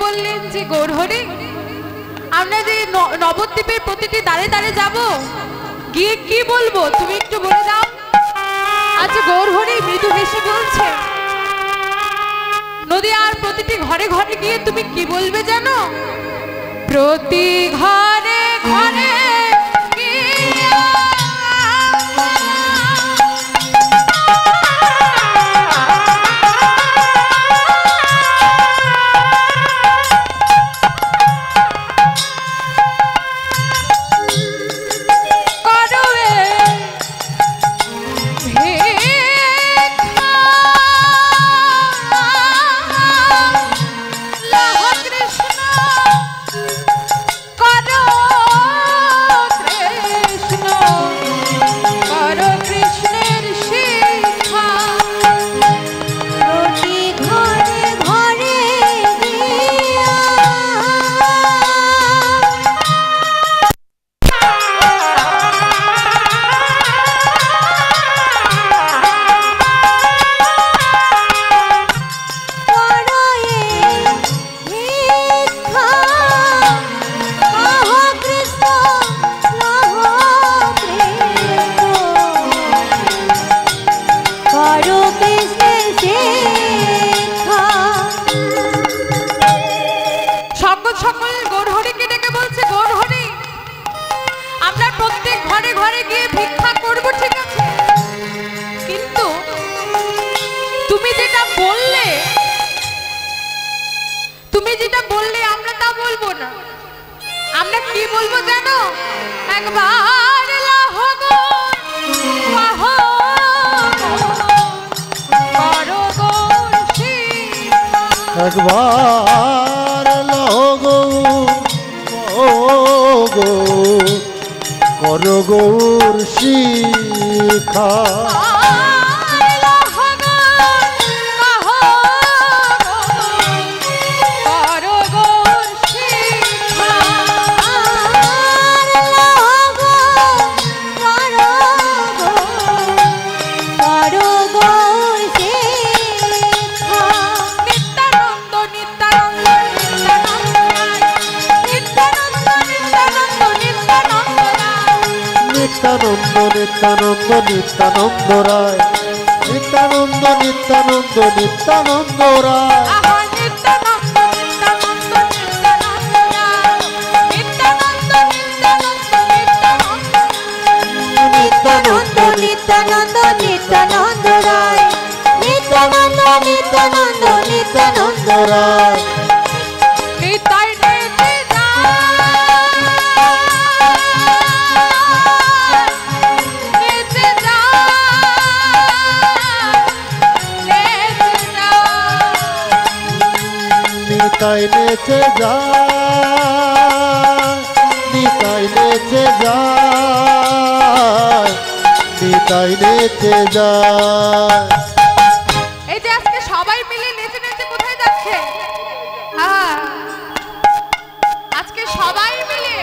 বললেন যে গৌরহরি আমরা যে নবদ্বীপের প্রতিটি দাঁড়ে দাঁড়ে যাব, গিয়ে কি বলবো তুমি একটু বলে দাও। আচ্ছা গৌরহরি মৃদু হেসে বলছে, নদিয়ার প্রতিটি ঘরে ঘরে গিয়ে তুমি কি বলবে জানো? প্রতি ঘরে ঘরে আমরা কি বলবো জানো? একবার করো গৌর শিখা নিত্যানন্দ নিত্যানন্দ রায়, নিত্যানন্দ নিত্যানন্দ নিত্যানন্দ রায়, নিত্যানন্দ নিত্যানন্দ নিত্যানন্দ রায়, নিত্যানন্দ নিত্যানন্দ নিত্যানন্দ রায়। নিতাই নেচে যায়, নিতাই নেচে যায়, নিতাই নেচে যায়। এই যে আজকে সবাই মিলে নেচে নেচে কোথায় যাচ্ছে? আজকে সবাই মিলে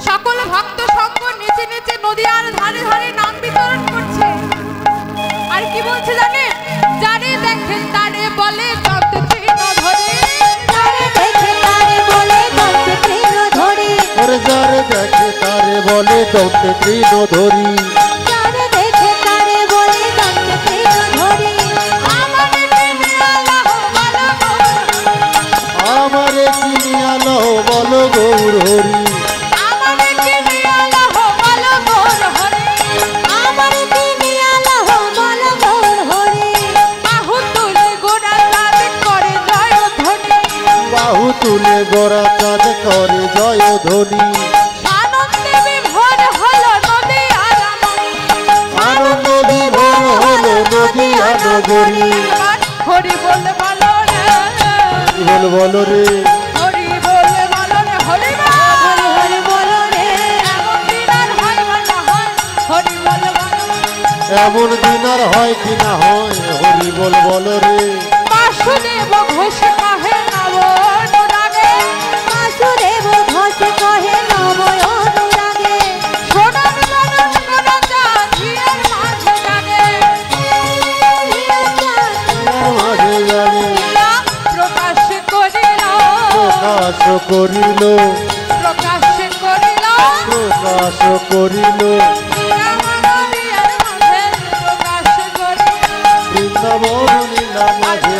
সকল ভক্ত সঙ্গ নেচে নেচে নদীর ধারে ধারে নাম বিতরণ করছে। আর কি বলছে জানেন? যারে দেখেন তারে বলে যারে দেখে তারে বলে দন্তে তৃণ ধরি, যারে দেখে তারে বলে দন্তে তৃণ ধরি। আমারে কিনিয়া লও বলো গৌর হরি, আমারে কিনিয়া লও বলো গৌর হরি, আমারে কিনিয়া লও বলো গৌর হরি। বাহু তুলে গোরা চাঁদ করে জয় ধ্বনি, বাহু তুলে গোরা চাঁদ করে জয় ধ্বনি। আনন্দে বিভোর হলো নদিয়ার আনন্দ বিভোর হলো নদিয়া নগরী। হরি বল বলো রে, বল বলো রে, হরি বল বলো রে, হরি হরি হরি বলো রে। এমন দিন আর হয় বা না হয়, হরি বল বলো। এমন দিন আর হয় কি না হয়, হরি বল বলো রে। বাসুদেব ঘোষ কহে নব অনুরাগে, বাসুদেব ঘোষ কহে নব অনুরাগে। সোনার বদন গোরা চাঁদ হিয়ার মাঝে জাগে, মাঝে জাগে প্রকাশ করিলা করিল প্রকাশ করিল প্রকাশ করিল লীলার মাঝে প্রকাশ করিল বৃন্দাবন লীলা মাঝে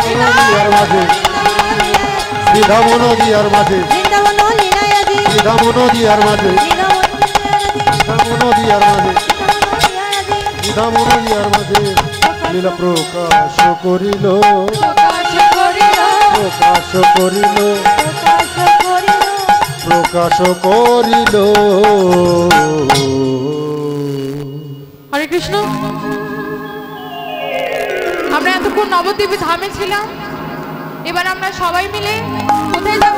লীলার মাঝে বৃন্দাবন দিয়ার মাঝে বৃন্দাবন লীলায়াদি বৃন্দাবন দিয়ার মাঝে বৃন্দাবন দিয়ার মাঝে বৃন্দাবন দিয়ার মাঝে লীলা প্রকাশ করিল প্রকাশ করিল প্রকাশ করিল প্রকাশ করিল প্রকাশ করিল। হরে কৃষ্ণ। আমরা এতক্ষণ নবদ্বীপে ধামে ছিলাম, এবার আমরা সবাই মিলে কোথায় যাব?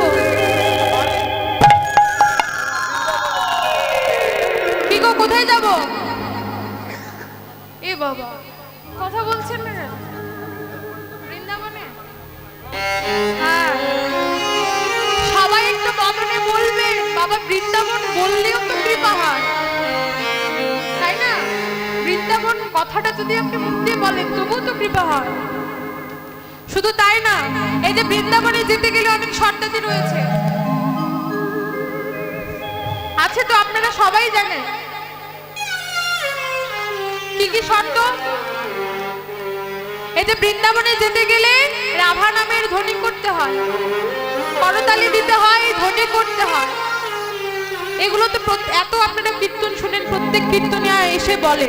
কি গো, কোথায় যাব? এ বাবা, কথা বলছেন না কেন? বৃন্দাবনে? হ্যাঁ, সবাই একটু বামনে বলবে। বাবা, বৃন্দাবন বললেও তো কৃপা হয়, তাই না? বৃন্দাবন কথাটা যদি আপনি মুখ দিয়ে বলেন তবুও তো কৃপা হয়। শুধু তাই না, এই যে বৃন্দাবনে যেতে গেলে অনেক শর্তাদি রয়েছে, আছে তো, আপনারা সবাই জানেন কি কি শর্ত। এই যে বৃন্দাবনে যেতে গেলে রাভা নামের ধ্বনি করতে হয়, করতালি দিতে হয়, ধ্বনি করতে হয়। এগুলো তো এত আপনারা কীর্তন শুনেন, প্রত্যেক কীর্তনে এসে বলে,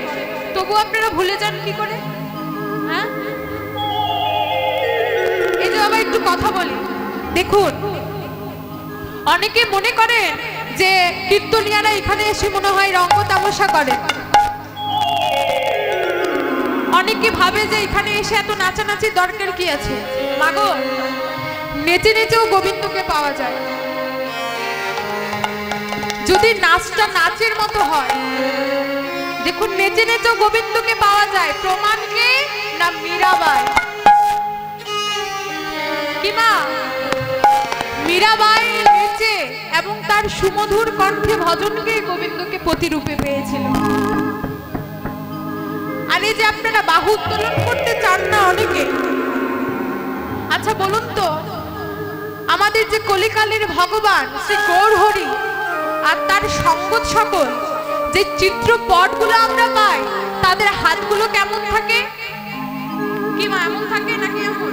তবু আপনারা ভুলে যান কি করে? হ্যাঁ, এই যে আবার একটু কথা বলি, দেখুন, অনেকে মনে করেন যে কীর্তনিয়ারা এখানে এসে মনে হয় রঙ্গ তামাশা করে। অনেকে ভাবে যে এখানে এসে এত নাচানাচির দরকার কি আছে। মাগো, নেচে নেচেও গোবিন্দকে পাওয়া যায়। যদি নাচটা নাচের মতো হয়, দেখুন, নেচে নেচেও গোবিন্দকে পাওয়া যায়। প্রমাণ কে? না মীরাবাই। কি মা? মীরাবাই নেচে এবং তার সুমধুর কণ্ঠে ভজনকে গোবিন্দকে প্রতিরূপে পেয়েছিল। আর এই যে আপনারা বাহু উত্তোলন করতে চান না অনেকে, আচ্ছা বলুন তো, আমাদের যে কলিকালের ভগবান শ্রী গৌরহরি আর তার সঙ্গত সকল যে চিত্রপটগুলো আমরা পাই, তাদের হাতগুলো কেমন থাকে? কি মা, এমন থাকে নাকি এমন?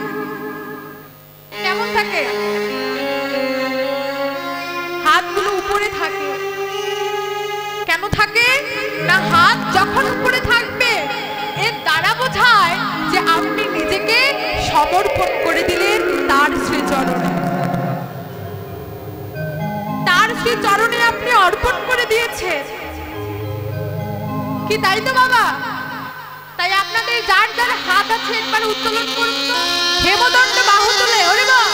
কেমন থাকে? হাতগুলো উপরে থাকে। কেন থাকে? না, হাত যখন উপরে থাকবে এর দ্বারা বোঝায় যে আপনি নিজেকে সমর্পণ করে দিলেন তার শ্রীচরণে। তার শ্রীচরণে আপনি অর্পণ করে দিয়েছেন কি, তাই তো বাবা? তাই আপনাদের যার যার হাত আছে একবার উত্তোলন করুন তো, হেমদণ্ড বাহু তুলে। ওরে বাহ,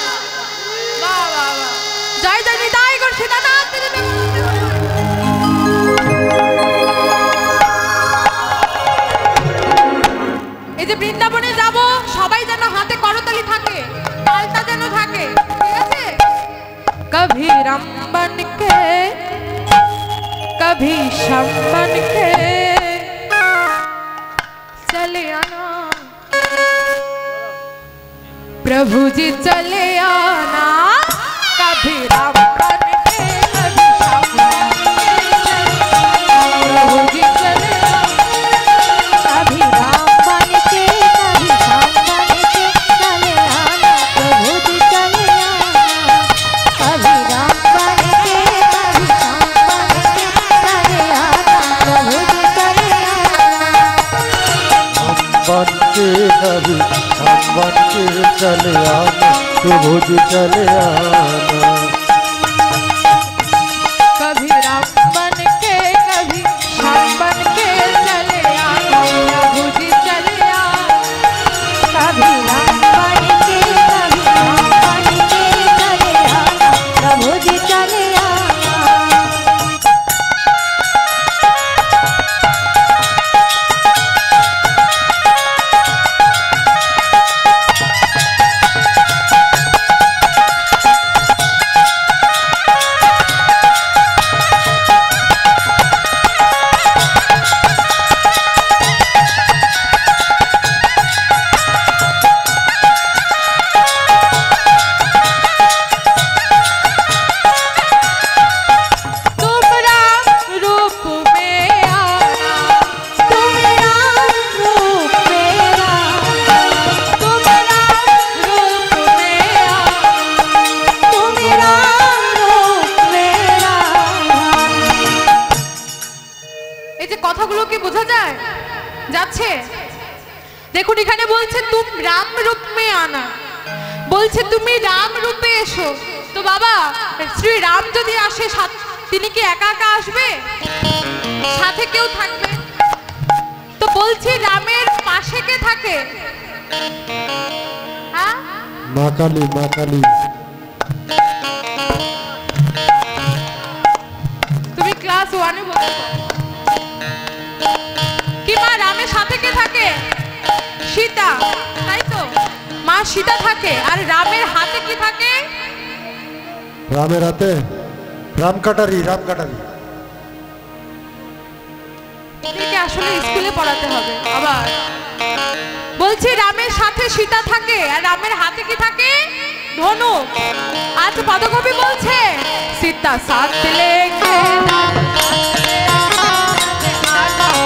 বাহ বাহ, জয় জয় নিতাই গৌর সীতানাথ। এই যে বৃন্দাবনে যাব, সবাই যেন হাতে করতালি থাকে, তালটা যেন থাকে, ঠিক আছে? কভি রামবন কে कभी शम बन के चले आना, प्रभु जी चले आना। कभी राम बन के कभी शम बन के, प्रभु जी चले आना। कभी राम बन के कभी श्याम बन के चले आना, प्रभु जी चले आना। कभी राम बन के कभी श्याम बन के चले आना, प्रभु जी चले आना। बन के कभी हम बन के चले आना, प्रभु जी चले आना। कभी राम बन के कभी श्याम बन के चले आना, प्रभु जी चले आना। कभी राम बन के कभी श्याम बन के चले आना, प्रभु जी चले आना। কথাগুলো কি বোঝা যায় যাচ্ছে? দেখুন এখানে বলছে তুমি রাম রূপ মে আনা, বলছে তুমি রাম রূপে এসো। তো বাবা শ্রী রাম যদি আসে তিনি কি একা একা আসবে? সাথে কেউ থাকবে? তো বলছি রামের পাশে কে থাকে? হ্যাঁ, মা কালী, মা কালী। তুমি ক্লাস 1 এ বলছো কি মা রামের সাথে কে থাকে? সীতা, তাই তো? মা সীতা থাকে। আর রামের হাতে কি থাকে? রামের হাতে রাম কাটারি, রাম কাটারি। এটাকে আসলে স্কুলে পড়াতে হবে। আবার বলছি রামের সাথে সীতা থাকে আর রামের হাতে কি থাকে? ধনুক। আজ পদকবি বলছে সীতা সাথ লেকে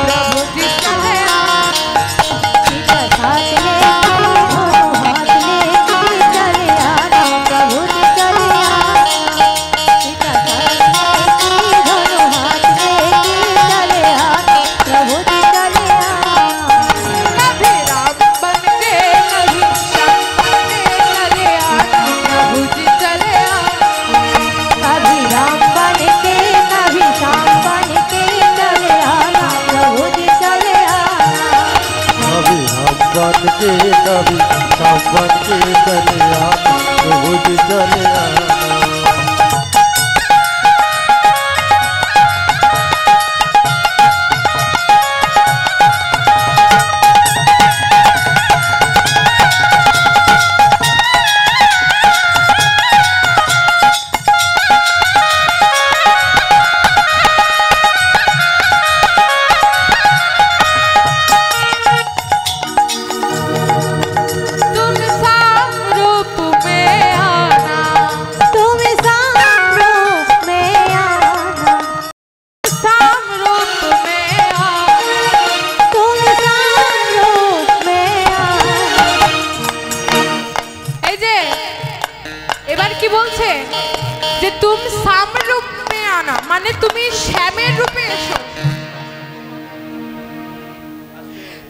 প্রভু জি চলে सीता साथ लेके दोनों हाथ लेके चले आना प्रभु जी चले आना। सीता साथ लेके दोनों हाथ लेके चले आना प्रभु जी चले आना। कभी राम बन के कभी श्याम बन के चले आना प्रभु जी चले आना। कभी राम बन के कभी श्याम बन के चले आना प्रभु जी चले आना। कभी हम बन के कभी सब बन के चले आना प्रभु जी चले आना। तुम साम रूप में आना, तुम साम रूप में आना, साम रूप में आना। तुम साम रूप में आना। এই যে এবার কি বলছে যে তুম সাম রূপ মে আনা, মানে তুমি শ্যামের রূপে এসো,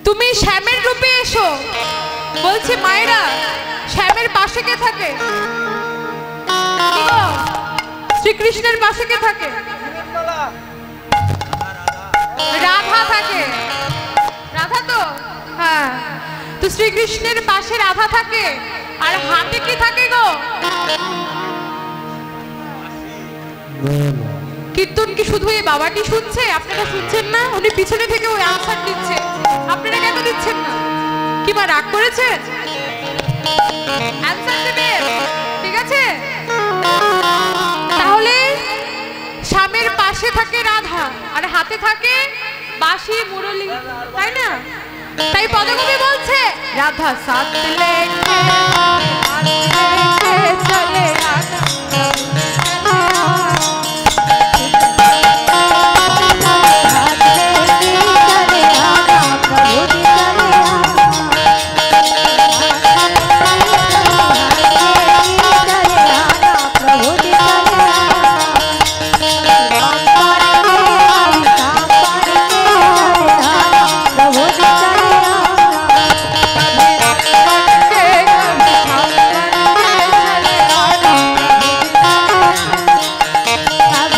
তুমি শ্যামের রূপে এসো। বলছে মায়েরা শ্যামের পাশে কে থাকে? কি গো? শ্রীকৃষ্ণের পাশে কে থাকে? রাধা থাকে। রাধা তো? হ্যাঁ। তো শ্রীকৃষ্ণের পাশে রাধা থাকে আর হাতে কি থাকে গো? না, না। কীর্তন কি শুধু এই বাবাটি শুনছে? আপনারা শুনছেন না? উনি পিছনে থেকে ওই আনসার দিচ্ছে, আপনারা কেন দিচ্ছেন না? কি মা রাগ করেছেন? আনসার দেবে, ঠিক আছে? তাহলে স্বামীর পাশে থাকে রাধা আর হাতে থাকে বাঁশি মুরলি, তাই না? তাই পদকবি বলছে রাধা সাথ লেকে চলে আনা। हाथ लेके चले आना प्रभु जी चले आना। हाथ लेके चले आना प्रभु जी चले आना। राम बन के श्याम बन के चले आना प्रभु जी चले आना। कभी राम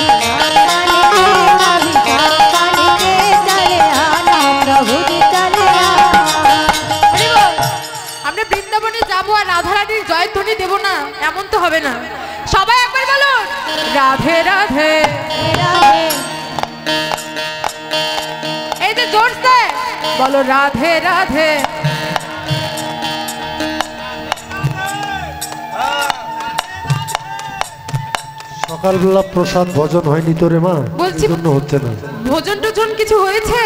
बन के कभी श्याम बन के चले आना प्रभु जी चले आना। আরে গো, আমরা বৃন্দাবনে যাবো আর রাধারানীর জয়ধ্বনি দেব না, এমন তো হবে না। সবাই একবার বলুন রাধে রাধে। राधे এই যে জোরসে বলো রাধে রাধে। সকালবেলা প্রসাদ ভজন হয়নি তো রে মা, বলছি- এই জন্য হচ্ছে না। ভোজন টোজন কিছু হয়েছে?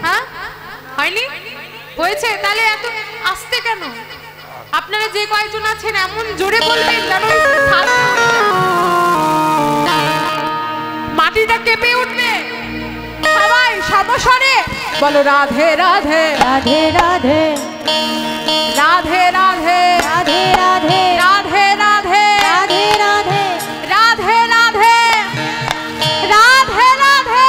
হ্যাঁ, হয়নি? হয়েছে? তাহলে এত আস্তে কেন? আপনারা যে কয়েকজন আছেন এমন জোরে বলবেন যেন ছাড়া হয়ে যায়। মাটিটা কেঁপে উঠবে। সবাই সমস্বরে বলো রাধে রাধে राधे राधे রাধে রাধে राधे राधे রাধে রাধে राधे राधे রাধে রাধে রাধে রাধে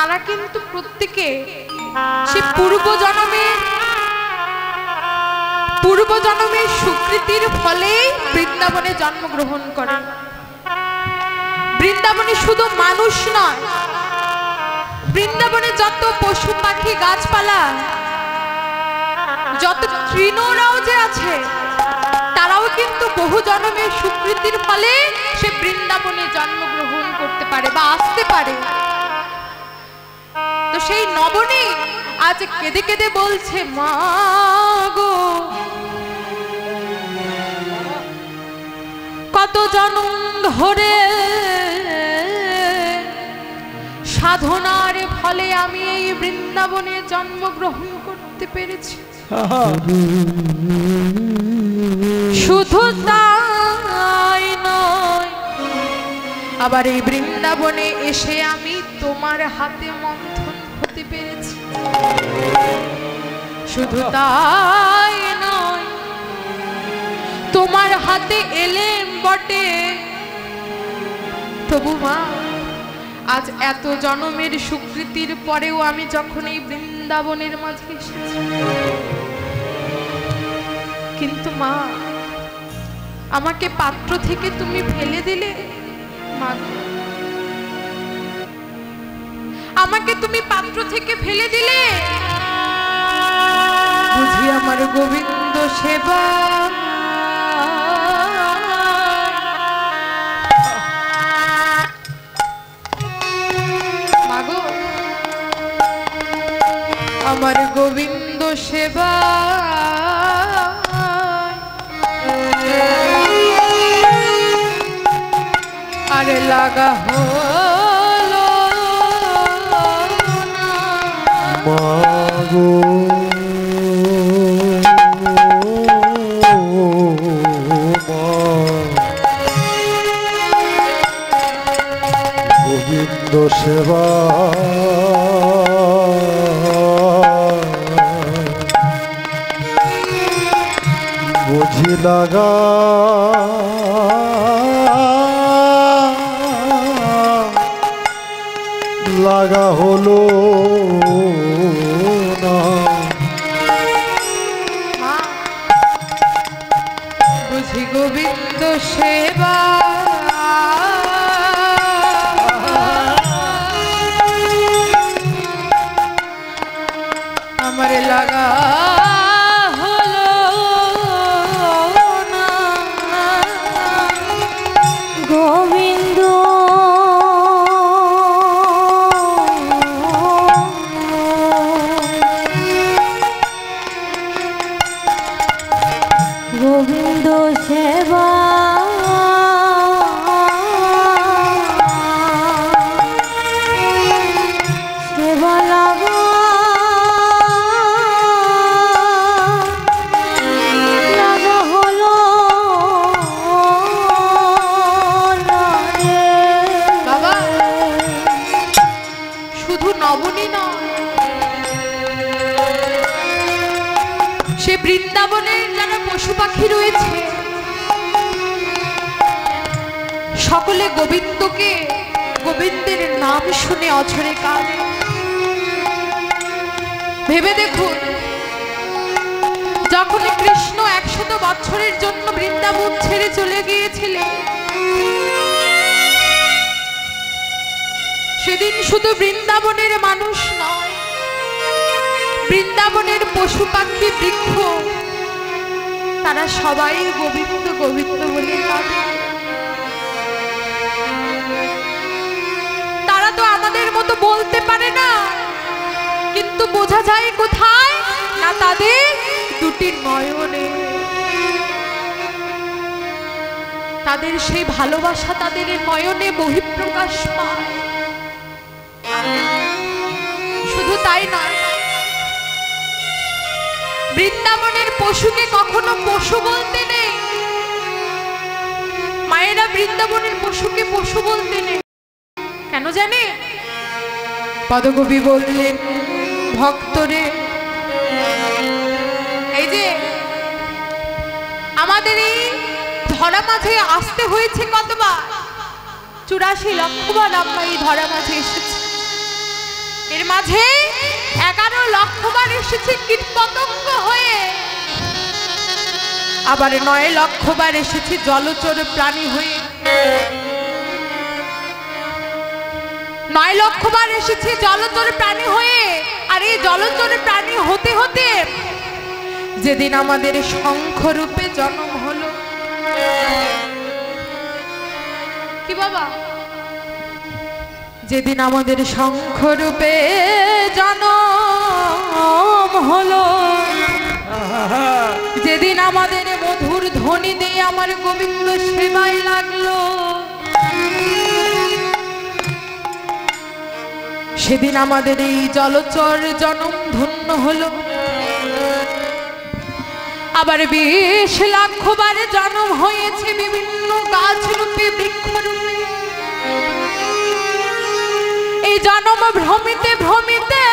তারা কিন্তু প্রত্যেকে সে পূর্বজন্মের স্বীকৃতির ফলে বৃন্দাবনে জন্মগ্রহণ করে। বৃন্দাবনে শুধু মানুষ নয়, বৃন্দাবনে যত পশু পাখি গাছপালা যত তৃণরাও যে আছে তারাও কিন্তু বহু জন্মের স্বীকৃতির ফলে সে বৃন্দাবনে জন্মগ্রহণ করতে পারে বা আসতে পারে। তো সেই নবনী আজ কেঁদে কেঁদে বলছে, মা গো কত জন্ম ধরে সাধনার ফলে আমি এই বৃন্দাবনে জন্মগ্রহণ করতে পেরেছি। শুধু তাই নয়, আবার এই বৃন্দাবনে এসে আমি তোমার হাতে মন্থন হতে পেরেছি। শুধু তাই নয়, তোমার হাতে এলেম বটে, তবু মা আজ এত জন্মের স্বীকৃতির পরেও আমি যখন এই বৃন্দাবনের মাঝে এসেছি, কিন্তু মা আমাকে পাত্র থেকে তুমি ফেলে দিলে। মা আমাকে তুমি পাত্র থেকে ফেলে দিলে, বুঝি আমার গোবিন্দ সেবা মাগো, আমার গোবিন্দ সেবা আরে লাগা হলো মাগো গোবিন্দ সেবা বুঝি লাগা লাগা হলো না। বুঝি গোবিন্দ সেবা আমার লাগা হলো না। গোবিন্দ গোবিন্দ সেবা সেবা লাগা লাগা হলো না রে। বাবা শুধু নবনী নয়, সে বৃন্দাবনের যারা পশু পাখি রয়েছে সকলে গোবিন্দকে গোবিন্দের নাম শুনে অঝরে কাঁদে। ভেবে দেখুন, যখন কৃষ্ণ 100 বছরের জন্য বৃন্দাবন ছেড়ে চলে গিয়েছিলেন, সেদিন শুধু বৃন্দাবনের মানুষ নয়, বৃন্দাবনের পশু পাখি বৃক্ষ তারা সবাই গোবিন্দ গোবিন্দ বলে কাঁদে। তারা তো আমাদের মতো বলতে পারে না, কিন্তু বোঝা যায় কোথায় না তাদের দুটি নয়নে। তাদের সেই ভালোবাসা তাদের নয়নে বহিঃপ্রকাশ পায়। শুধু তাই নয়, বৃন্দাবনের পশুকে কখনো পশু বলতে নেই। মায়েরা বৃন্দাবনের পশুকে পশু বলতে নেই, কেন জানে? পদকবি বললেন, ভক্তরে এই যে আমাদের এই ধরা মাঝে আসতে হয়েছে কতবার, 84 লক্ষবার আমরা এই ধরা মাঝে এসেছি। এর মাঝে 11 লক্ষ বার এসেছে কীটপতঙ্গ হয়ে, আবার 9 লক্ষ বার এসেছে জলচর প্রাণী হয়ে। 9 লক্ষ বার এসেছে জলচর প্রাণী হয়ে। আর এই জলচর প্রাণী হতে হতে যেদিন আমাদের শঙ্খ রূপে জন্ম হলো, কি বাবা, যেদিন আমাদের শঙ্খ রূপে জন্ম হলো, যেদিন আমাদের মধুর ধ্বনি দিয়ে আমার গোবিন্দ সেবায় লাগলো, সেদিন আমাদের এই জলচর জনম ধন্য হলো। আবার 20 লক্ষ বার জন্ম হয়েছে বিভিন্ন গাছ রূপে, বৃক্ষ রূপে। এই জন্ম ভ্রমিতে ভ্রমিতে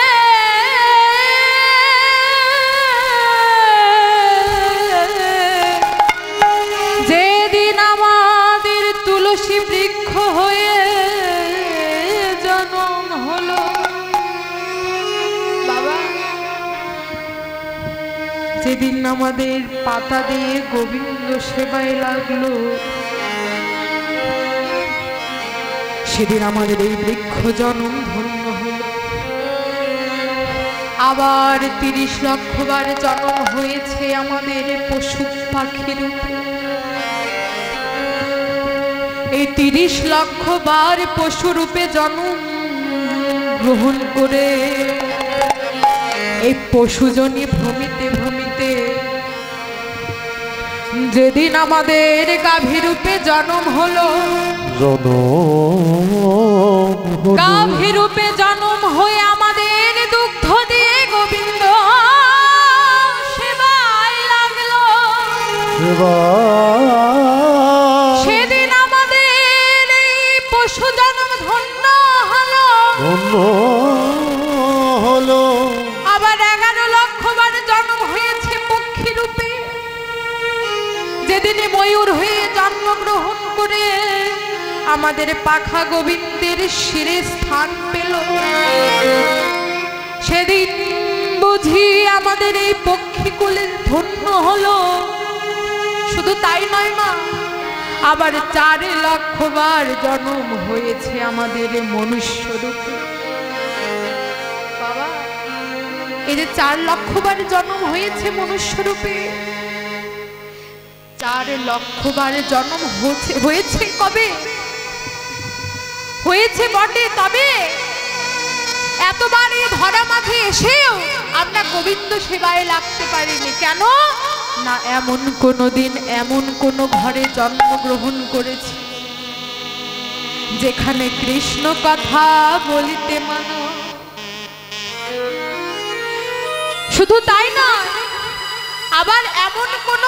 যেদিন আমাদের তুলসী বৃক্ষ হয়ে জন্ম হলো, বাবা, যেদিন আমাদের পাতা দিয়ে গোবিন্দ সেবায় লাগলো, সেদিন আমাদের এই বৃক্ষ জন্ম ধন্য হলো। আবার 30 লক্ষ বার জন্ম হয়েছে আমাদের পশু পাখি রূপে। এই 30 লক্ষ বার পশু রূপে জন্ম গ্রহণ করে এই পশুজনী ভ্রমিতে ভ্রমিতে যেদিন আমাদের গাভী রূপে জন্ম হলো, গাভী রূপে জন্ম হয়ে আমাদের দুগ্ধ দিয়ে গোবিন্দ সেবায় লাগলো, সেদিন আমাদের এই পশু জন্ম ধন্য হলো। আবার 11 লক্ষ বার জন্ম হয়েছে পক্ষী রূপে, যেদিন ময়ূর হয়ে জন্মগ্রহণ করে আমাদের পাখা গোবিন্দের শিরে স্থান পেল, সেদিন বুঝি আমাদের এই পক্ষী কুলে ধন্য হলো। শুধু তাই নয় মা, আবার 4 লক্ষ বার জন্ম হয়েছে আমাদের মনুষ্য রূপে। বাবা, এই যে 4 লক্ষ বার জন্ম হয়েছে মনুষ্য রূপে, 4 লক্ষ বার জন্ম হয়েছে কবে? হয়েছে বটে, তবে এতবার এই ধরা মাঝে এসেও আমরা গোবিন্দ সেবায় লাগতে পারিনি। কেন না, এমন কোন দিন এমন কোন ঘরে জন্মগ্রহণ করেছি যেখানে কৃষ্ণ কথা বলিতে মানো। শুধু তাই না, আবার এমন কোন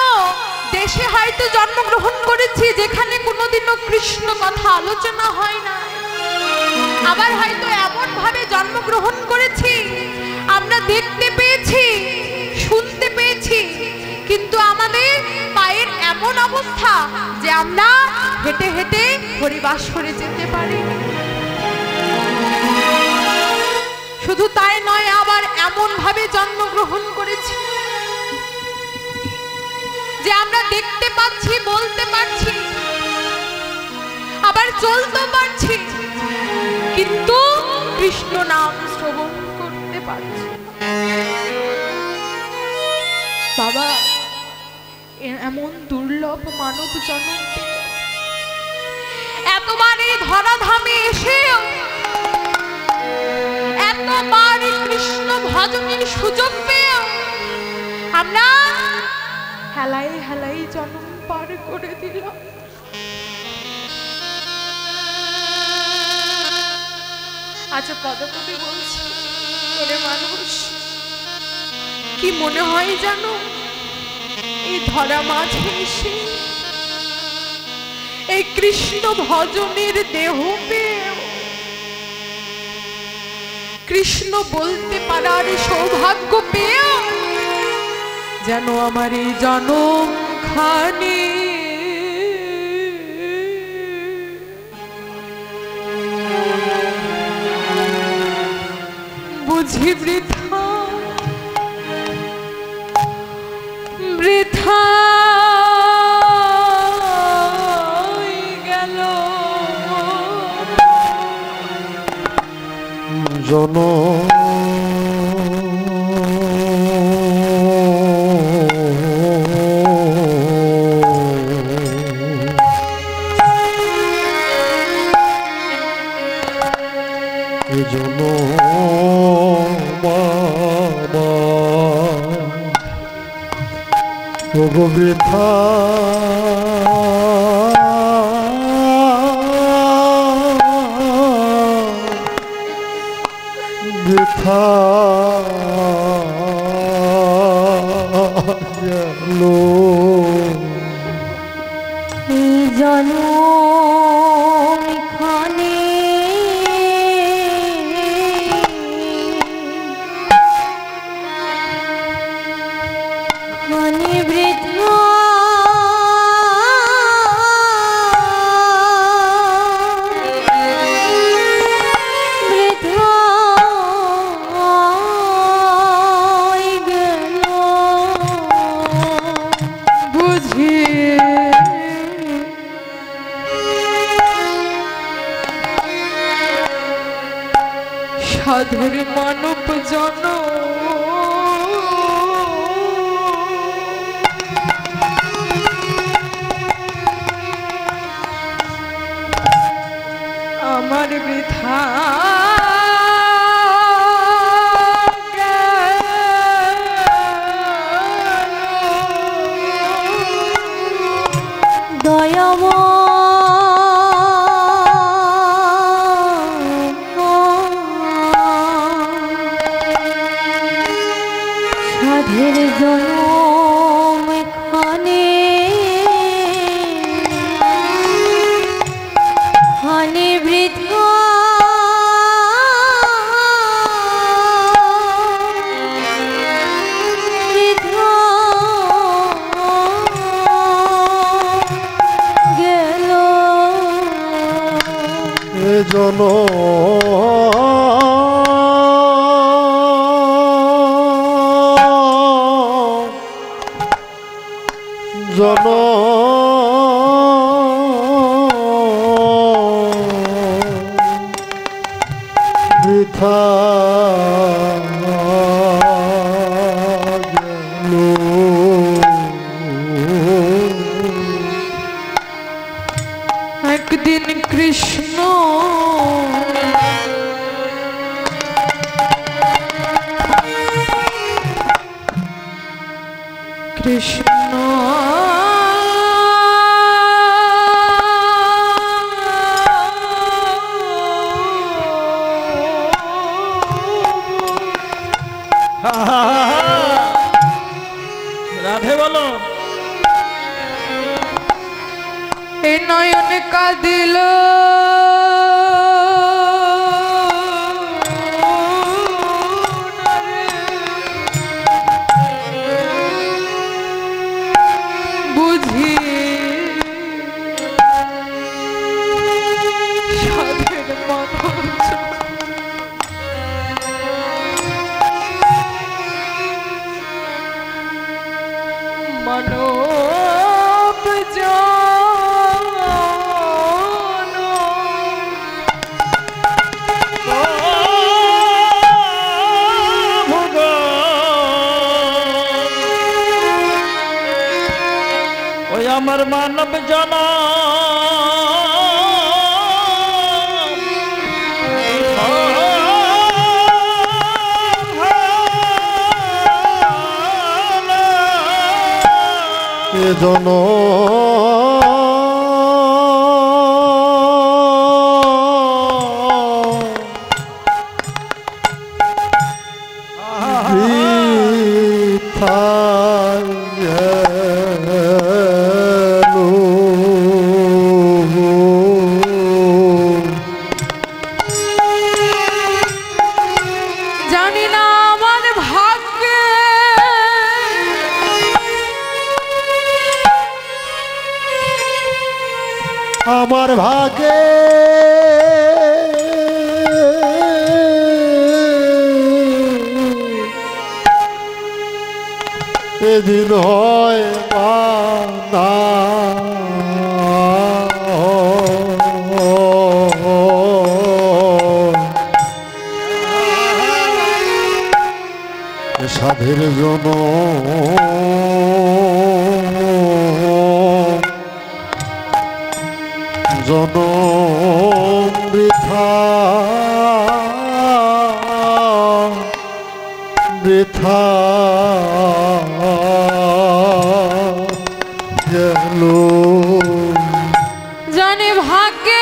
দেশে হয়তো জন্মগ্রহণ করেছি যেখানে কোনোদিনও কৃষ্ণ কথা আলোচনা হয় না। আবার হয়তো এমন ভাবে জন্মগ্রহণ করেছি আমরা দেখতে পেয়েছি, শুনতে পেয়েছি, কিন্তু আমাদের পায়ের এমন অবস্থা যে আমরা হেঁটে হেঁটে হরিবাসরে যেতে পারি। শুধু তাই নয়, আবার এমন ভাবে জন্মগ্রহণ করেছি যে আমরা দেখতে পাচ্ছি, বলতে পারছি, আবার চলতে পারছি, কিন্তু কৃষ্ণ নাম শ্রবণ করতে পারছি। বাবা, এমন দুর্লভ মানব জন্ম এতবার এই ধরাধামে এসেও এতবার কৃষ্ণ ভজনের সুযোগ পেয়েও আমরা হেলাই হেলাই জন্ম পার করে দিলাম। আচ্ছা, পদকবি বলছি, ওরে মানুষ, কি মনে হয় জানো, এই ধরা মাঝে এসে এই কৃষ্ণ ভজনের দেহ পেয়েও কৃষ্ণ বলতে পারার সৌভাগ্য পেয়েও যেন আমার এই জনম খানি বুঝি বৃথা বৃথা গেল জন জন বাবা বৃথা বৃথা গেল জনম খানে খানে বৃথা বৃথা গেল বুঝি সাধুর মানব জন আমার বৃথা দয়াব সাধের জনম খানে খানে বৃথা বৃথা গেল জন জন বৃথা গেল একদিন কৃষ্ণ কৃষ্ণ রাধে বলো এ নয়ন কাঁদিল বুঝি সাধের মানব মানব জন ওই আমার মানব জন জন বৃথা গেল জানি না আমার ভাগ্যে আমার ভাগে এদিন হয় বা না সাধের জন বৃথা বৃথা গেল জানি ভাগ্যে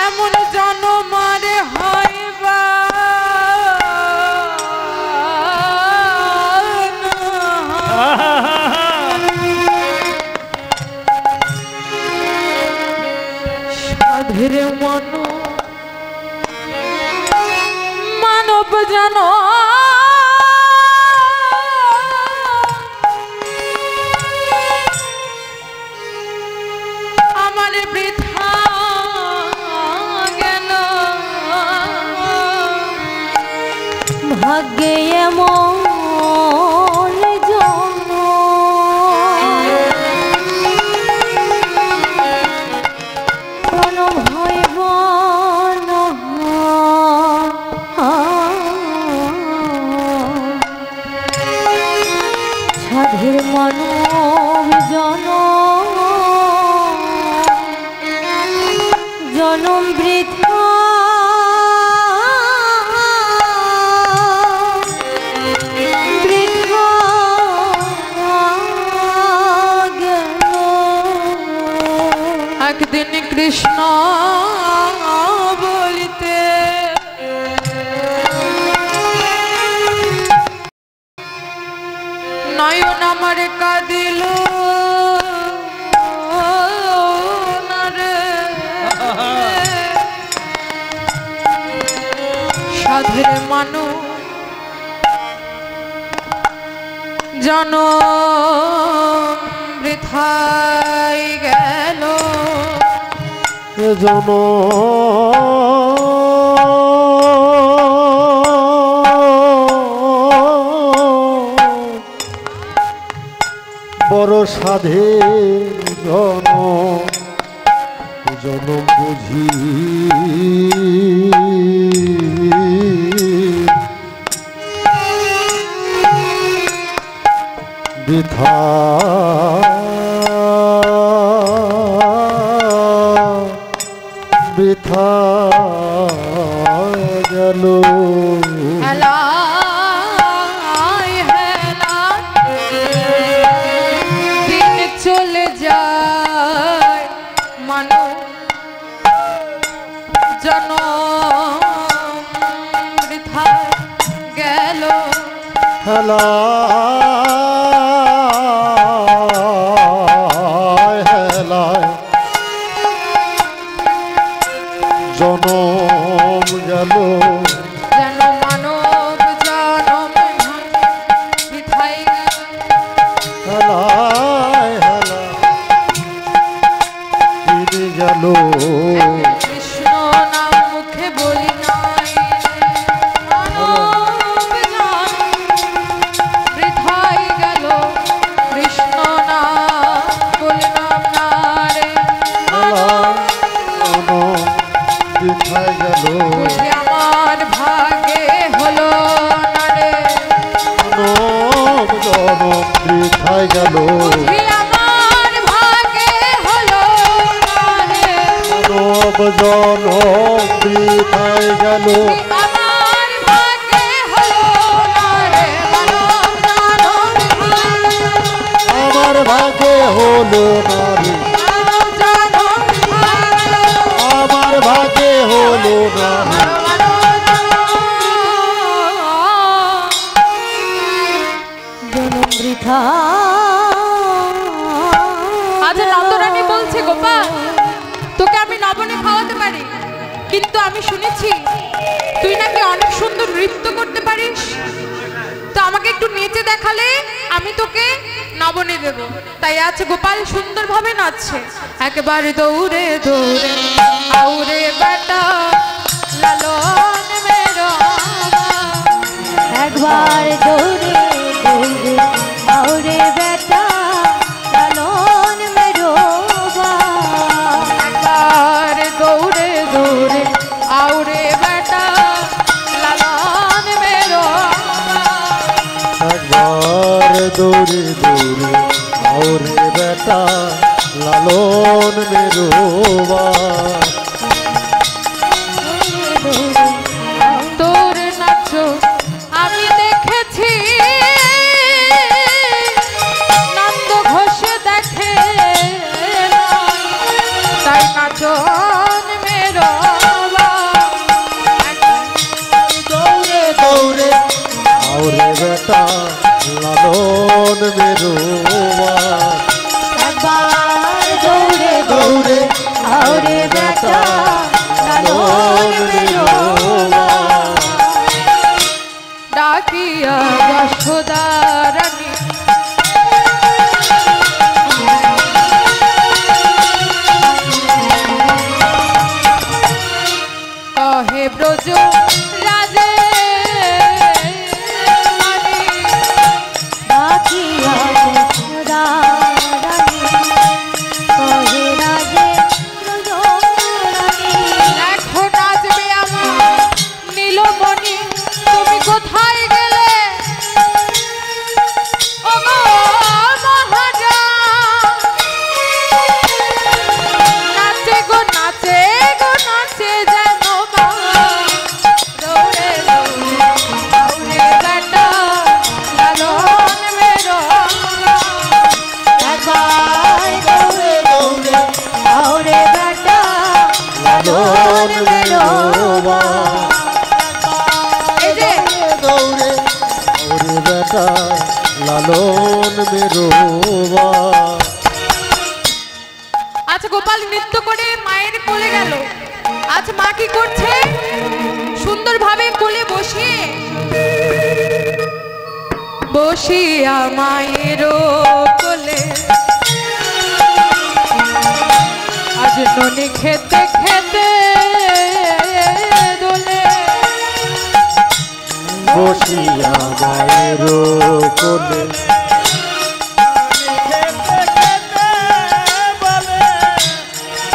এমন জনমারে হইবা সাধের মন মানব জান আমার বৃথা গেল ভাগ্যে এমন জন্ম কোন ভয়ব না সাধের মানব জনম বৃথা বৃথা গেল। একদিন কৃষ্ণ বলিতে নয়ন আমার কাঁদিল না রে। সাধের মানু জন বৃথাই গেল জন বড় সাধে জনম বুঝি বৃথা বৃথা গেল হেলায় হেলায় দিন চলে যায় মানু জন বৃথা গেল হেলায় হেলায় জনম গেল যেন মানব জনম বৃথাই গেল। হেলায় হেলায় তিনি গেল কৃষ্ণ নাম মুখে বলি নাই মানব জন বৃথাই গেল কৃষ্ণ নাম বললাম না রে। বৃথায় গেল বুঝি আমার ভাগে হলো না রে। জনম বৃথায় গেল বুঝি আমার ভাগে হলো না রে। মানব জনম বৃথায় গেল আমার ভাগে হলো না রে। আমার ভাগে হলো না রে আমার ভাগে হলো না রে জনম বৃথা আজ নন্দরানী বলছে গোপাল কিন্তু আমি শুনেছি তুই নাকি অনেক সুন্দর নৃত্য করতে পারিস। তো আমাকে একটু নেচে দেখালে আমি তোকে নবনী দেব। তাই আছে গোপাল সুন্দরভাবে নাচছে। একেবারে দৌড়ে দৌড়ে আউরে বেটা লালন মেরা, একবার দৌড়ে দৌড়ে আউরে বেটা লালন মেরোবা, একবার দৌড়ে দৌড়ে আউরে বেটা লালন মেরা, একবার দৌড়ে দৌড়ে আউরে বেটা লালন মেরোবা, তোর নাচ আমি দেখেছি নন্দ ঘোষ দেখে তাই নাচন মেরো দৌড়ে দৌড়ে আউরে বেটা লালন মেরোবা, একবার দৌড়ে দৌড়ে আউরে বেটা লালন মেরোবা, ডাকিয়া যশোদা রানী কহে ব্রজ রাজে রানী, ডাকিয়া যশোদা রানী, কহে রাজে রানী, এখন আসবে আমার নীলমণি, তুমি কোথায় গেলে ওগো মহারাজ? নাচে গো নাচে গো নাচে যেন মা, দৌড়ে দৌড়ে দৌড়ে বেটা লালন মেরো, একবার দৌড়ে দৌড়ে আউরে বেটা লালন মেরোবা, এই যে দৌড়ে আউরে বেটা লালন মেরোবা। আচ্ছা গোপাল নৃত্য করে মায়ের কোলে গেল। আচ্ছা মা কি করছে? সুন্দরভাবে কোলে বসিয়ে বসিয়া মায়ের কোলে আজ ননি খেতে খেতে দোলে, বসিয়া মায়ের কোলে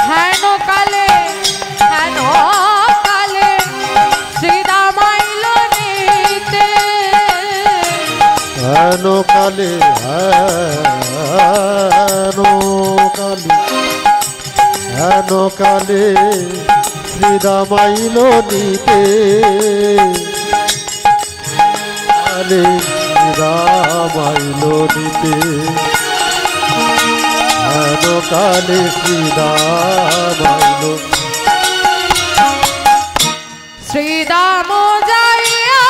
হেন কালে শ্রীরাম আইল নিতে, হেন কালে হেন কালে হেন কালে শ্রীরাম আইল নিতে, কালে শ্রীরাম আইল নিতে, হেন কালে শ্রীরাম আইল শ্রীরাম যাইয়া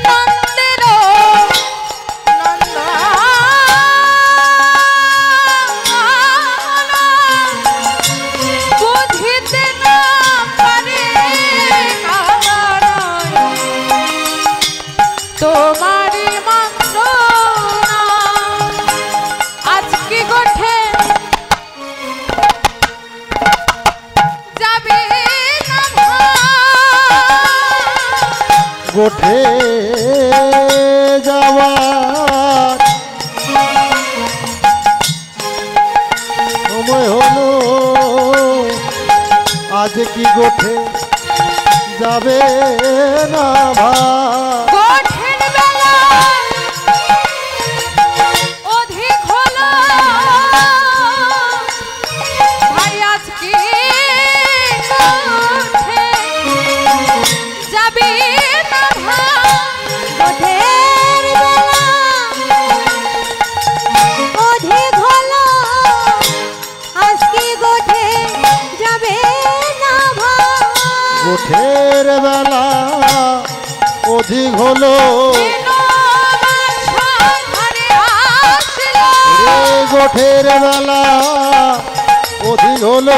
নন্দের বুঝিতে না পারে তোমারি মাত্র আজকে গোঠে যাবে না গোঠে যাওয়ার সময় হলো, আজ কি গোঠে যাবে না ভাই, গোঠের বেলা অধিক হলো ভাই আজকে গোঠে যাবে না গোঠের বেলা অধিক হলো, আজকে গোঠে যাবে না ভাই, গোঠের গোঠের বেলা অধিক হলো রে গোঠের বেলা অধিক হলো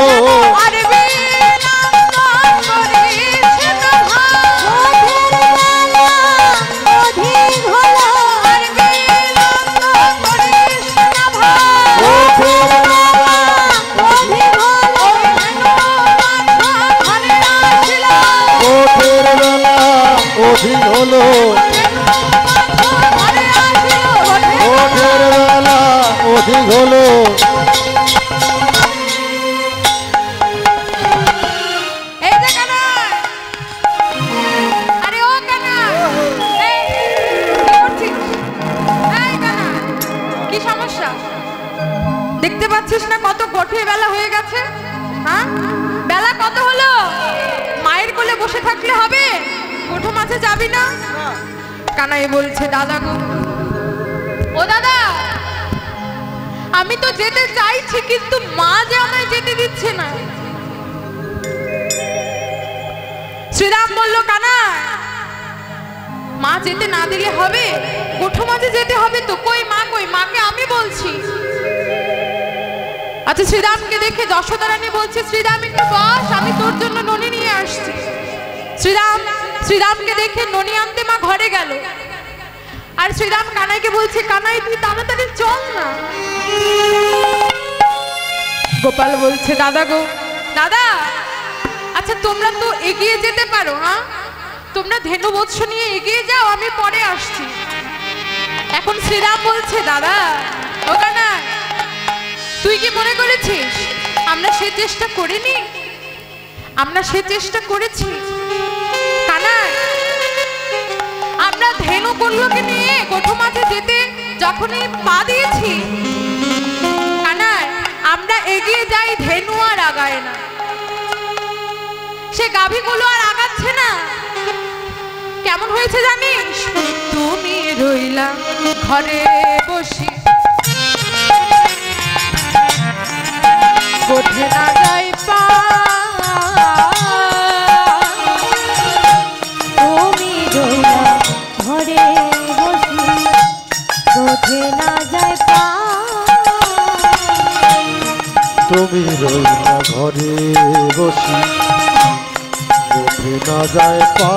অধিক হলো গোঠের বেলা অধিক হলো কি সমস্যা দেখতে পাচ্ছিস না কত গোঠে বেলা হয়ে গেছে? হ্যাঁ বেলা কত হলো? মায়ের কোলে বসে থাকলে হবে? গোঠো মাঝে যাবি না? কানাই বলছে দাদা গো, ও দাদা আমি তো যেতে চাইছি কিন্তু মা যে আমায় যেতে দিচ্ছে না। শ্রীরাম বলল কানা মা যেতে না দিলে হবে? গোঠো মাঝে যেতে হবে তো। কই মা, কই মাকে আমি বলছি। আচ্ছা শ্রীরামকে দেখে যশোদা রানী বলছে শ্রীরাম একটু বস, আমি তোর জন্য ননি নিয়ে আসছি। শ্রীরামকে দেখে ননি আনতে মা ঘরে গেল। আর শ্রীরাম কানাইকে বলছে কানাই তুই তাড়াতাড়ি চল না। গোপাল বলছে দাদা গো, দাদা আচ্ছা তোমরা তো এগিয়ে যেতে পারো, হ্যাঁ তোমরা ধেনু বৎস নিয়ে এগিয়ে যাও, আমি পরে আসছি। এখন শ্রীরাম বলছে দাদা ও কানাই তুই কি মনে করেছিস আমরা সে চেষ্টা করিনি? আমরা সে চেষ্টা করেছি কানাই। আমরা ধেনু কল্লকে নিয়ে গোঠো মাঝে যেতে যখনই পা দিয়েছি কানাই আমরা এগিয়ে যাই, ধেনু আর আগায় না। সে গাভীগুলো আর আগাচ্ছে না। কেমন হয়েছে জানিস? তুমি রইলা ঘরে বসি গোঠে না যাই পা, তুমি রইলা ঘরে বসি গোঠে না যায় পা, তুমি রইলা ঘরে বসি গোঠে না যায় পা।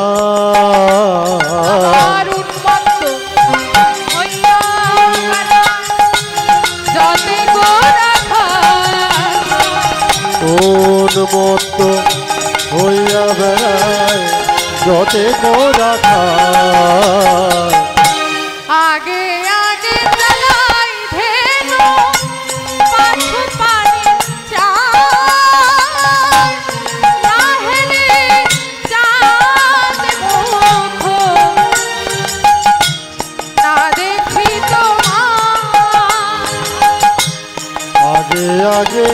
আর উন্মত্ত হইয়া যতে গোরা উন্মত্ত হইয়া বেড়ায় যতে গোরা খায়। আগে আগে চালাই ধেনু পাছু পানি চায়, না হেলে চাঁদ মুখ না দেখি তোমার। আগে আগে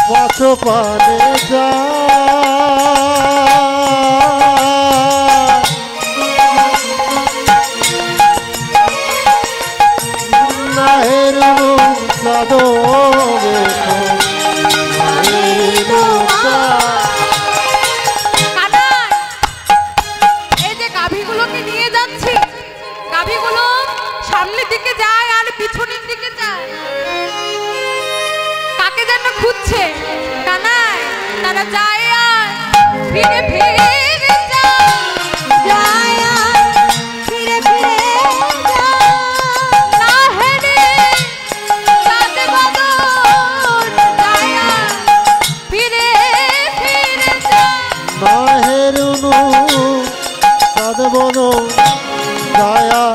পাছো পানে যা নাহেরু সাদো গাভীগুলোকে নিয়ে যাচ্ছি, গাভীগুলো সামনের দিকে যায় আর পিছনের দিকে যায়। কাকে যেন খুঁজছে কানাই, তারা যায় আর ফিরে ফিরে যায়, ফিরে ফিরে না হেরে চাঁদে বাদর যায় আর ফিরে ফিরে যায়। নাহেরুনু সাদ বন যায়া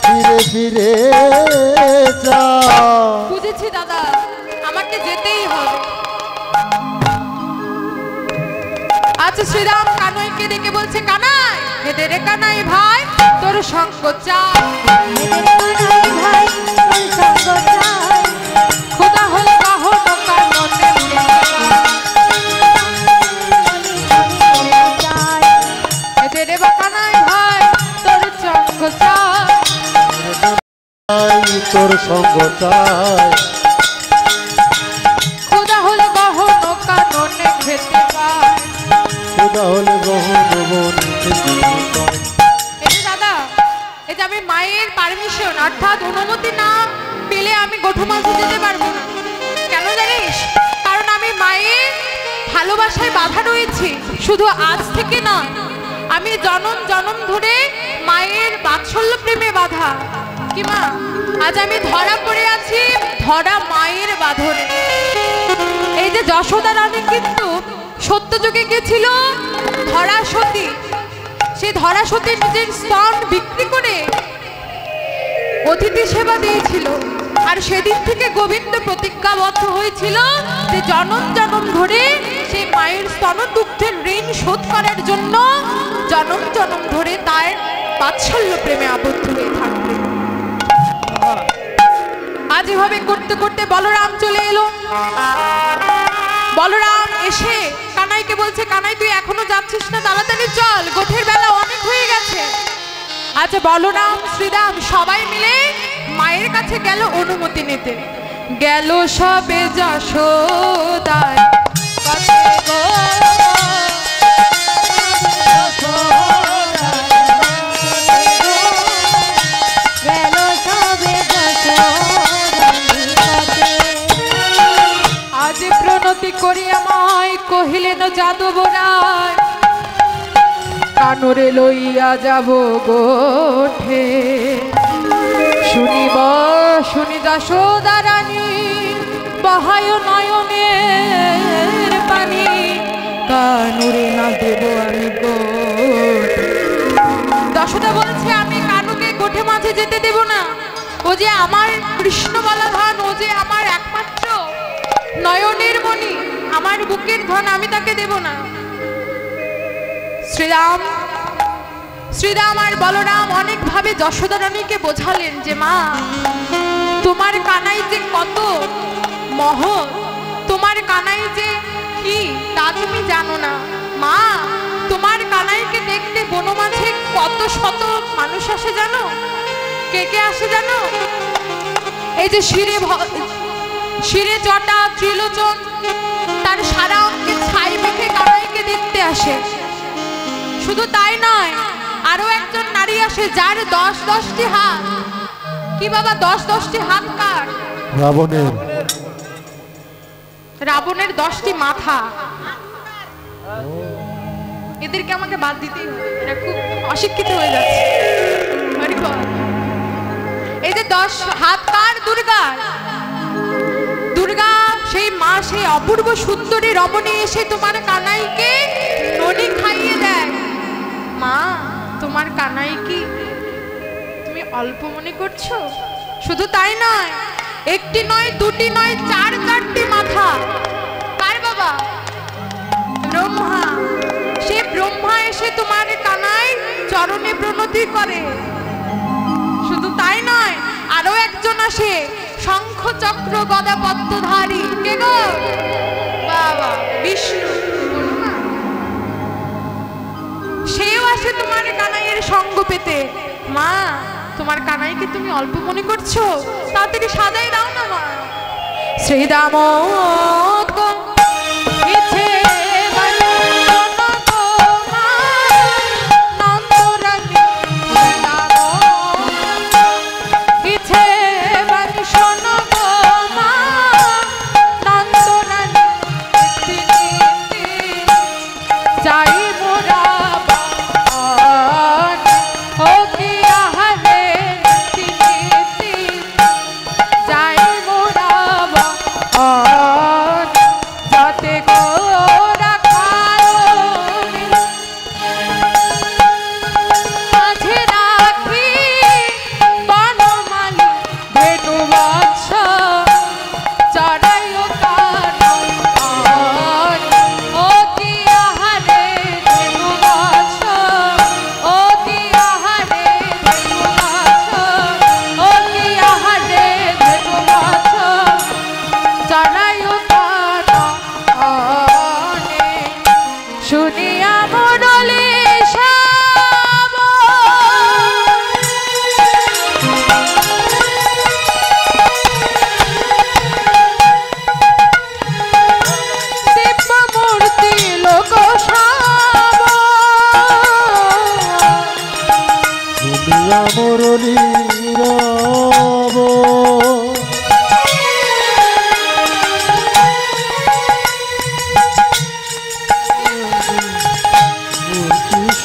ফিরে ফিরে যা। বুঝেছি দাদা, আমাকে যেতেই হবে। আচ্ছা শ্রীরাম কানাইকে ডেকে বলছে কানাই হেদে রে কানাই ভাই তোর সঙ্গ চাই, ভাই তোর সঙ্গ চাই, খোদা হল কাহন কাননে হেদে রে বা কানাই ভাই সঙ্গ চায় খোদা হলে গহন কাননে খেতে পায়। খোদা হলে গহন বনে খেতে পায়। এই যে দাদা, এই যে আমি মায়ের পারমিশন অর্থাৎ অনুমতি না পেলে আমি গোঠু মাঝে যেতে পারবো না। কেন জানিস? কারণ আমি মায়ের ভালোবাসায় বাধা রয়েছি। শুধু আজ থেকে না, আমি জনম জনম ধরে মায়ের বাৎসল্য প্রেমে বাধা। কি মা, আজ আমি ধরা পড়ে আছি ধরা মায়ের বাঁধনে। এই যে যশোদা রানী কিন্তু সত্যযুগে গেছিল ধরা সতী, সেই ধরা সতী নিজের স্তন বিক্রি করে অতিথি সেবা দিয়েছিল। আর সেদিন থেকে গোবিন্দ প্রতিজ্ঞাবদ্ধ হয়েছিল যে জনম জনম ধরে সেই মায়ের স্তনদুগ্ধের ঋণ শোধ করার জন্য জনম জনম ধরে তার বাৎসল্য প্রেমে আবদ্ধ হয়ে থাকবে। আজ এভাবে করতে করতে বলরাম চলে এলো। বলরাম এসে কানাইকে বলছে, কানাই তুই এখনো যাচ্ছিস না, তাড়াতাড়ি চল, গোঠের বেলা অনেক হয়ে গেছে। আজ বলরাম শ্রীরাম সবাই মিলে মায়ের কাছে গেল অনুমতি নিতে। গেল সবে যশোদায় কাছে গো, আজ প্রণতি করিয়া মায় কহিলেন যাদবরায়, কানরে লইয়া যাব গোঠে। শুনিব শুনি যশোদা রানী বহায় নয়নের পানি, কানুরে না দেব আমি গোঠে। যশোদা বলছে আমি কানুকে গোঠে মাঝে যেতে দেব না। ও যে আমার কৃষ্ণবালা ধন, ও যে আমার একমাত্র নয়নের মণি, আমার বুকের ধন, আমি তাকে দেব না। শ্রীরাম শ্রীরাম আর বলরাম অনেকভাবে যশোদা রানীকে বোঝালেন যে মা, তোমার কানাই যে কত মহৎ, তোমার কানাই যে কি তা তুমি জানো না। মা, তোমার কানাইকে দেখতে বনমাঝে কত শত মানুষ আসে জানো? কে কে আসে জানো? এই যে শিরে জটা ত্রিলোচন, তার সারা অঙ্গে ছাই মেখে কানাইকে দেখতে আসে। শুধু তাই নয়, আরো একজন নারী আসে যার 10-10টি হাত। কি বাবা, 10-10টি হাত কার? রাবণের। রাবণের 10টি মাথা। এদেরকে আমাকে বাদ দিতেই হবে, এরা খুব অশিক্ষিত হয়ে যাচ্ছে। এই যে 10 হাত কার? দুর্গার। দুর্গা সেই মা, সেই অপূর্ব সুন্দরী রমণী এসে তোমার কানাইকে ননি খাইয়ে দেয়। মা, তোমার কানাই কি তুমি অল্প মনে করছো? শুধু তাই নয়, একটি নয়, দুটি নয়, 4-4টি মাথা। কার বাবা? ব্রহ্মা। সে ব্রহ্মা এসে তোমার কানাই চরণে প্রণতি করে। শুধু তাই নয়, আরো একজন আসে, শঙ্খ চক্র গদা পদ্মধারী। কে গো? বাবা বিষ্ণু। সেও আসে তোমার কানাইয়ের সঙ্গ পেতে। মা, তোমার কানাইকে তুমি অল্প মনে করছো? তাড়াতাড়ি সাজাই দাও না মা। শ্রীরাম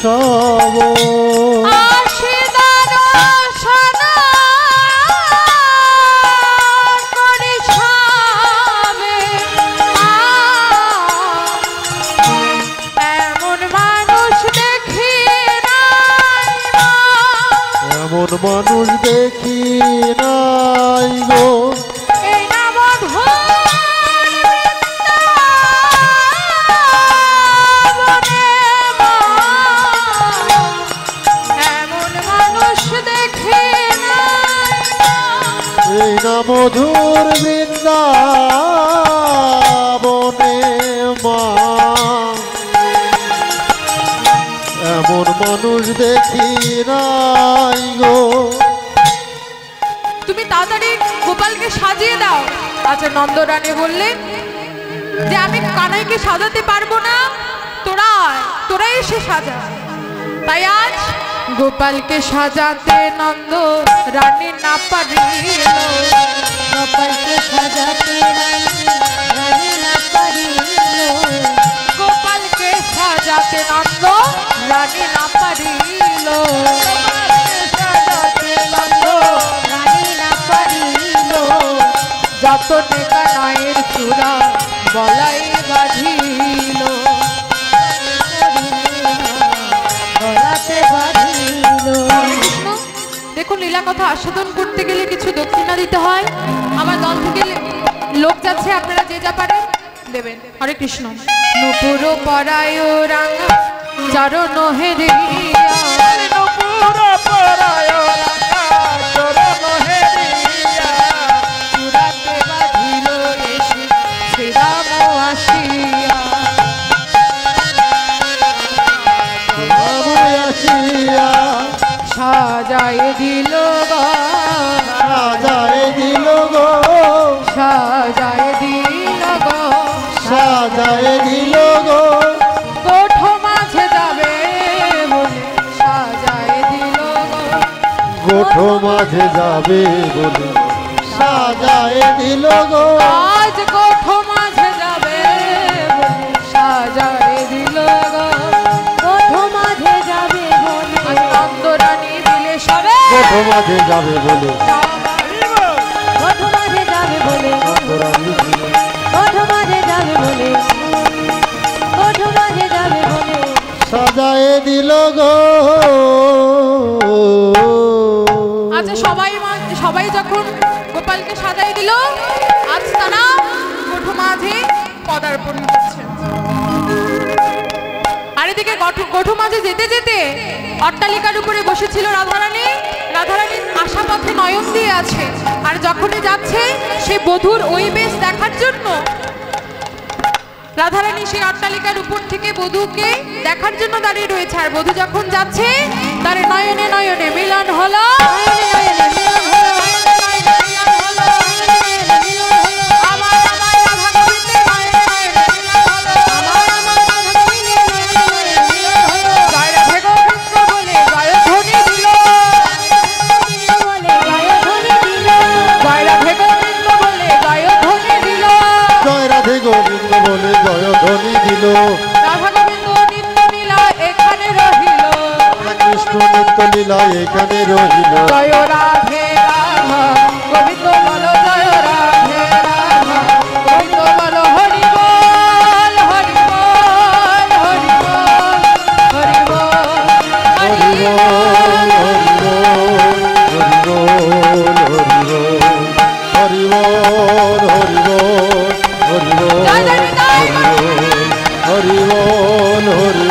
সব আসি দর্শন করি সবে। এমন মানুষ দেখি নাই মা, এমন মানুষ দেখি নাই গো এই না মধুর বৃন্দাবনে মা। এমন মানুষ দেখি নাই মা। এই না মধুর বৃন্দাবনে মা এমন মানুষ দেখি নাই গো তুমি তাড়াতাড়ি গোপালকে সাজিয়ে দাও। আচ্ছা নন্দরানী বললেন যে আমি কানাইকে সাজাতে পারবো না, তোরাই এসে সাজা। তাই আজ গোপালকে সাজাতে নন্দ রানী না পারিল। গোপালকে সাজাতে রানী না পারিল। গোপালকে সাজাতে নন্দ রানী না পারিল। সাজাতে নন্দ রানী না পারিল। যতনে কানাইয়ের চূড়া বলাই বাঁধিল। গলাতে বাঁধিল। কৃষ্ণ, দেখুন লীলা কথা আস্বাদন করতে গেলে কিছু দক্ষিণা দিতে হয়। আমার দল থেকে লোক যাচ্ছে, আপনারা যে যা পারেন দেবেন। হরে কৃষ্ণ। নুপুর পরায় রাঙা চরণ হেরিয়া, নুপুর পরায় রাঙা চরণ হেরিয়া, চূড়াতে বাঁধিল এসে শ্রীরাম আসিয়া। আমি আসিয়া সাজায় দিল গো, সাজায় দিল গো সাজায় দিল গো, সাজায় দিল গো কোঠ মাঝে যাবে বলে সাজায় দিল গো। গোঠো মাঝে যাবে বলে সাজায় দিল গো আজ কোঠ মাঝে যাবে বলে সাজায় দিল গো। কোঠ মাঝে যাবে বলে। আজ নন্দরানী দিলে সবে গোঠো মাঝে যাবে বলে কোঠ মাঝে যাবে বলে। নন্দরানী দিলে কোঠ মাঝে যাবে বলে। কোঠ মাঝে যাবে বলে। সাজায় দিল গো আচ্ছা সবাই যখন গোপালকে সাজাই দিল, আজ তারা কোঠ মাঝে পদার্পণ করছে। আর এদিকে কোঠ মাঝে যেতে যেতে অট্টালিকার উপরে বসেছিল রাধারানী। রাধারানীর আশা পথে নয়ন দিয়ে আছে, আর যখনই যাচ্ছে সেই বধূর ওই বেশ দেখার জন্য রাধারানী সেই অট্টালিকার উপর থেকে বধূকে দেখার জন্য দাঁড়িয়ে রয়েছে। আর বধূ যখন যাচ্ছে তার নয়নে নয়নে মিলন হলো। নয়নে নয়নে মিলন হলো। আমার আমার রাধা গোবিন্দের নয়নে নয়নে মিলন হলো। জয় রাধে গোবিন্দ বলে জয়ধ্বনি দিল। জয় রাধে গোবিন্দ বলে জয়ধ্বনি দিল। জয় রাধে গোবিন্দ বলে জয় ধ্বনি দিল রাধা গোবিন্দ নিত্য লীলা এখানে রহিল। কৃষ্ণ নিত্য লীলা এখানে রহিল জয় রাধে রাধা গোবিন্দ বল জয় রাধে রাধা গোবিন্দ বল হরি বল হরি বল হরি বল হরি বল হরি বল। হরি বল হরি বল হরি বল হরি বল হরি বল হরি বল হরি